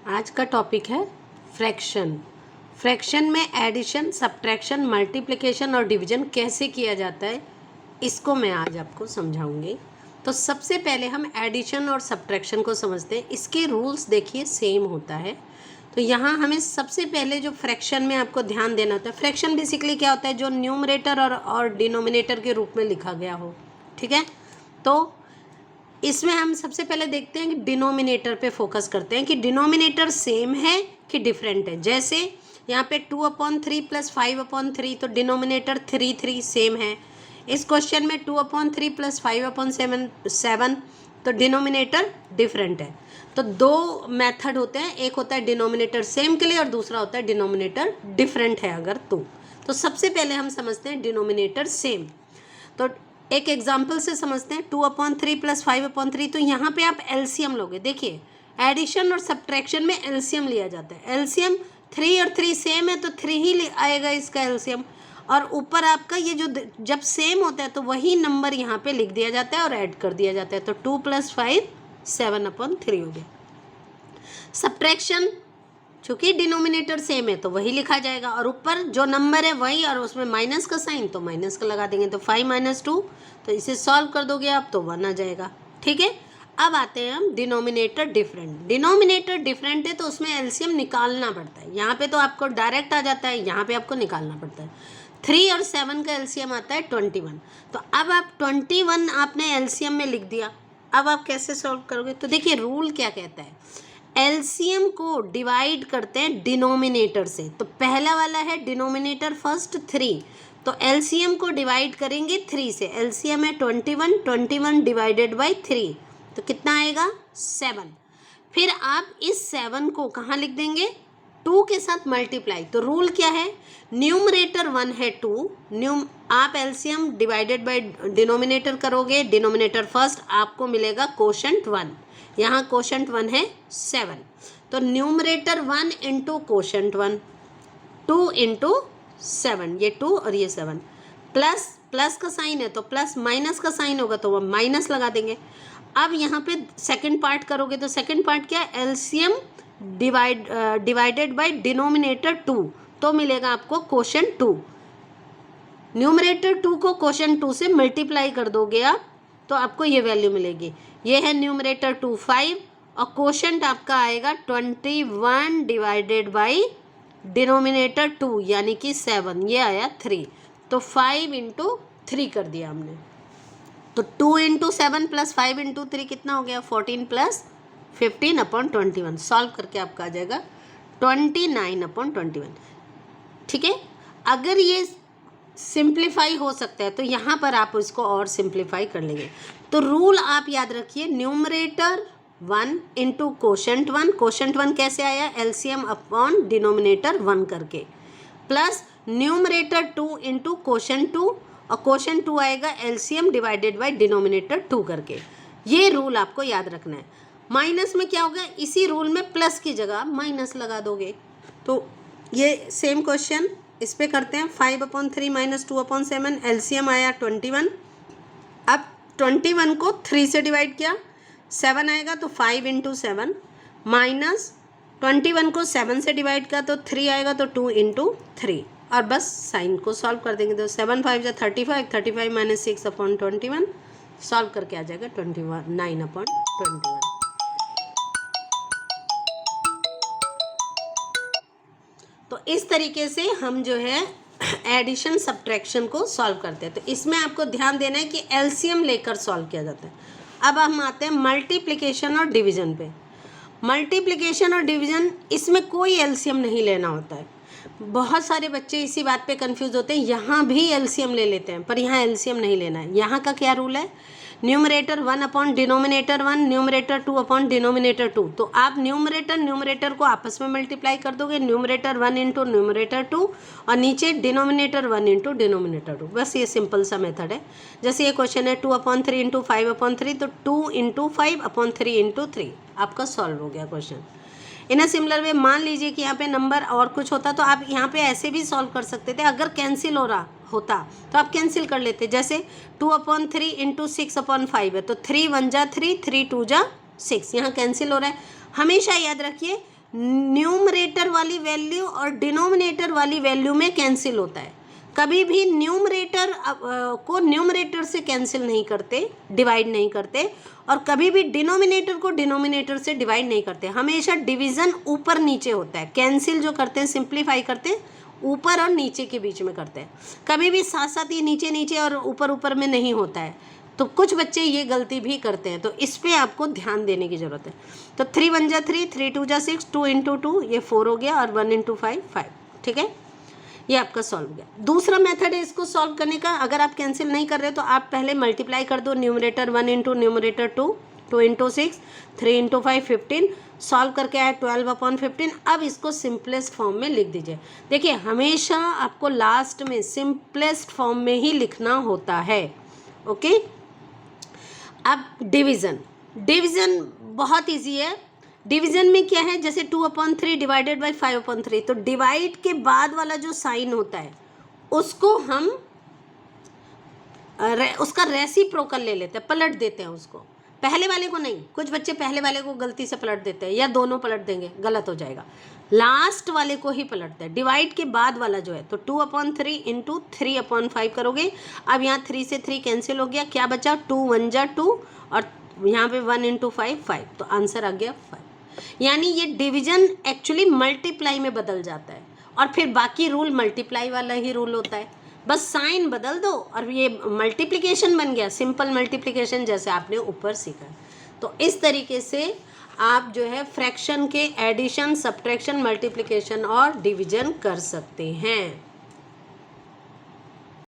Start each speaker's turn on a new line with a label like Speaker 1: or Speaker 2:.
Speaker 1: आज का टॉपिक है फ्रैक्शन। फ्रैक्शन में एडिशन, सब्ट्रैक्शन, मल्टीप्लिकेशन और डिवीजन कैसे किया जाता है, इसको मैं आज आपको समझाऊंगी। तो सबसे पहले हम एडिशन और सब्ट्रैक्शन को समझते हैं। इसके रूल्स देखिए सेम होता है। तो यहाँ हमें सबसे पहले जो फ्रैक्शन में आपको ध्यान देना होता है, फ्रैक्शन बेसिकली क्या होता है, जो न्यूमरेटर और डिनोमिनेटर के रूप में लिखा गया हो। ठीक है, तो इसमें हम सबसे पहले देखते हैं कि डिनोमिनेटर पे फोकस करते हैं कि डिनोमिनेटर सेम है कि डिफरेंट है। जैसे यहाँ पे 2/3 + 5/3, तो डिनोमिनेटर 3 सेम है। इस क्वेश्चन में 2/3 + 5/7, तो डिनोमिनेटर डिफरेंट है। तो दो मेथड होते हैं, एक होता है डिनोमिनेटर सेम के लिए और दूसरा होता है डिनोमिनेटर डिफरेंट है अगर तो सबसे पहले हम समझते हैं डिनोमिनेटर सेम। तो एक एग्जाम्पल से समझते हैं, 2/3 + 5/3, तो यहाँ पे आप एलसीएम लोगे। देखिए एडिशन और सब्ट्रैक्शन में एलसीएम लिया जाता है। एलसीएम 3 और 3 सेम है तो 3 ही आएगा इसका एलसीएम। और ऊपर आपका ये जो जब सेम होता है तो वही नंबर यहाँ पे लिख दिया जाता है और ऐड कर दिया जाता है। तो 2 + 5 7/3 हो गया। सब्ट्रैक्शन चूँकि डिनोमिनेटर सेम है तो वही लिखा जाएगा और ऊपर जो नंबर है वही, और उसमें माइनस का साइन तो माइनस का लगा देंगे। तो 5 - 2, तो इसे सॉल्व कर दोगे आप तो 1 आ जाएगा। ठीक है, अब आते हैं हम डिनोमिनेटर डिफरेंट। डिनोमिनेटर डिफरेंट है तो उसमें एलसीएम निकालना पड़ता है। यहाँ पे तो आपको डायरेक्ट आ जाता है, यहाँ पे आपको निकालना पड़ता है। 3 और 7 का एलसीएम आता है 21। तो अब आप 21 आपने एलसीएम में लिख दिया। अब आप कैसे सॉल्व करोगे, तो देखिए रूल क्या कहता है, एलसीएम को डिवाइड करते हैं डिनोमिनेटर से। तो पहला वाला है डिनोमिनेटर फर्स्ट 3, तो एलसीएम को डिवाइड करेंगे 3 से। एलसीएम है 21 डिवाइडेड बाय 3, तो कितना आएगा 7। फिर आप इस 7 को कहाँ लिख देंगे, 2 के साथ मल्टीप्लाई। तो रूल क्या है, न्यूमरेटर 1 है 2, आप एलसीएम डिवाइडेड बाय डिनोमिनेटर करोगे, डिनोमिनेटर फर्स्ट, आपको मिलेगा कोशेंट 1। यहाँ कोशेंट 1 है 7, तो न्यूमरेटर 1 × कोशेंट 1, 2 × 7, ये 2 और ये 7, प्लस का साइन है तो प्लस, माइनस का साइन होगा तो वो माइनस लगा देंगे। अब यहाँ पे सेकंड पार्ट करोगे तो सेकंड पार्ट क्या है, एलसीएम डिवाइडेड बाय डिनोमिनेटर 2, तो मिलेगा आपको कोशेंट 2। न्यूमरेटर 2 को कोशेंट 2 से मल्टीप्लाई कर दोगे आप तो आपको ये वैल्यू मिलेगी। ये है न्यूमरेटर 2 5 और कोशेंट आपका आएगा 21 डिवाइडेड बाई डिनोमिनेटर 2 यानी कि 7, ये आया 3। तो 5 × 3 कर दिया हमने। तो 2 × 7 + 5 × 3 कितना हो गया, 14 + 15/21। सॉल्व करके आपका आ जाएगा 29/21। ठीक है, अगर ये सिंप्लीफाई हो सकता है तो यहाँ पर आप इसको और सिंप्लीफाई कर लेंगे। तो रूल आप याद रखिए, न्यूमरेटर 1 × कोशेंट 1, कोशेंट 1 कैसे आया, एलसीएम अपॉन डिनोमिनेटर 1 करके, प्लस न्यूमरेटर 2 × कोशेंट 2, और कोशेंट 2 आएगा एलसीएम डिवाइडेड बाय डिनोमिनेटर 2 करके। ये रूल आपको याद रखना है। माइनस में क्या होगा, इसी रूल में प्लस की जगह माइनस लगा दोगे। तो ये सेम क्वेश्चन इस पे करते हैं। 5/3 - 2/7, एलसीएम आया 21। अब 21 को 3 से डिवाइड किया, 7 आएगा तो 5 × 7, माइनस 21 को 7 से डिवाइड किया तो 3 आएगा तो 2 × 3, और बस साइन को सॉल्व कर देंगे। तो 7 - 5 = 35, 35 - 6/21, सॉल्व करके आ जाएगा 9/21। तो इस तरीके से हम जो है एडिशन सब्ट्रैक्शन को सॉल्व करते हैं। तो इसमें आपको ध्यान देना है कि एलसीएम लेकर सॉल्व किया जाता है। अब हम आते हैं मल्टीप्लिकेशन और डिवीजन पे। मल्टीप्लिकेशन और डिवीजन, इसमें कोई एलसीएम नहीं लेना होता है। बहुत सारे बच्चे इसी बात पे कंफ्यूज होते हैं, यहाँ भी एलसीएम ले लेते हैं पर यहाँ एलसीएम नहीं लेना है। यहाँ का क्या रूल है, numerator 1 upon denominator 1, numerator 2 upon denominator 2। तो आप न्यूमरेटर को आपस में मल्टीप्लाई कर दोगे, न्यूमरेटर 1 × न्यूमरेटर 2 और नीचे डिनोमिनेटर 1 × डिनोमिनेटर 2। बस ये सिंपल सा मेथड है। जैसे ये क्वेश्चन है 2/3 × 5/3, तो 2 × 5/3 × 3 आपका सॉल्व हो गया question. In a similar way मान लीजिए कि यहाँ पे नंबर और कुछ होता तो आप यहाँ पे ऐसे भी सॉल्व कर सकते थे। अगर कैंसिल हो रहा होता तो आप कैंसिल कर लेते। जैसे 2/3 × 6/5 है तो 3 × 1 = 3, 3 × 2 = 6, यहाँ कैंसिल हो रहा है। हमेशा याद रखिए न्यूमरेटर वाली वैल्यू और डिनोमिनेटर वाली वैल्यू में कैंसिल होता है। कभी भी न्यूमरेटर को न्यूमरेटर से कैंसिल नहीं करते, डिवाइड नहीं करते, और कभी भी डिनोमिनेटर को डिनोमिनेटर से डिवाइड नहीं करते। हमेशा डिवीज़न ऊपर नीचे होता है। कैंसिल जो करते हैं, सिंप्लीफाई करते हैं, ऊपर और नीचे के बीच में करते हैं। कभी भी साथ साथ ये नीचे नीचे और ऊपर ऊपर में नहीं होता है। तो कुछ बच्चे ये गलती भी करते हैं, तो इस पे आपको ध्यान देने की ज़रूरत है। तो 3 1 जा 3, 3 2 जा 6, 2 × 2 ये 4 हो गया, और 1 × 5 5। ठीक है, ये आपका सॉल्व हो गया। दूसरा मेथड है इसको सॉल्व करने का। अगर आप कैंसिल नहीं कर रहे तो आप पहले मल्टीप्लाई कर दो। Numerator 1 × numerator 2, 2 × 6, 3 × 5 15। सॉल्व करके आया 12/15। अब इसको सिंपलेस्ट फॉर्म में लिख दीजिए। देखिए, हमेशा आपको लास्ट में सिंपलेस्ट फॉर्म में ही लिखना होता है। ओके, अब डिवीज़न बहुत ईजी है। डिवीज़न में क्या है, जैसे 2/3 डिवाइडेड बाई 5/3, तो डिवाइड के बाद वाला जो साइन होता है उसको हम उसका रेसिप्रोकल ले लेते हैं, पलट देते हैं उसको। पहले वाले को नहीं, कुछ बच्चे पहले वाले को गलती से पलट देते हैं, या दोनों पलट देंगे, गलत हो जाएगा। लास्ट वाले को ही पलटते हैं। डिवाइड के बाद वाला जो है, तो 2/3 × 3/5 करोगे। अब यहाँ 3 से 3 कैंसिल हो गया, क्या बचा, 2 1 जा 2, और यहाँ पे 1 × 5 5, तो आंसर आ गया 5। यानी ये डिवीजन एक्चुअली मल्टीप्लाई में बदल जाता है, और फिर बाकी रूल मल्टीप्लाई वाला ही रूल होता है। बस साइन बदल दो और ये मल्टीप्लिकेशन बन गया, सिंपल मल्टीप्लिकेशन, जैसे आपने ऊपर सीखा। तो इस तरीके से आप जो है फ्रैक्शन के एडिशन, सब्ट्रैक्शन, मल्टीप्लिकेशन और डिवीजन कर सकते हैं।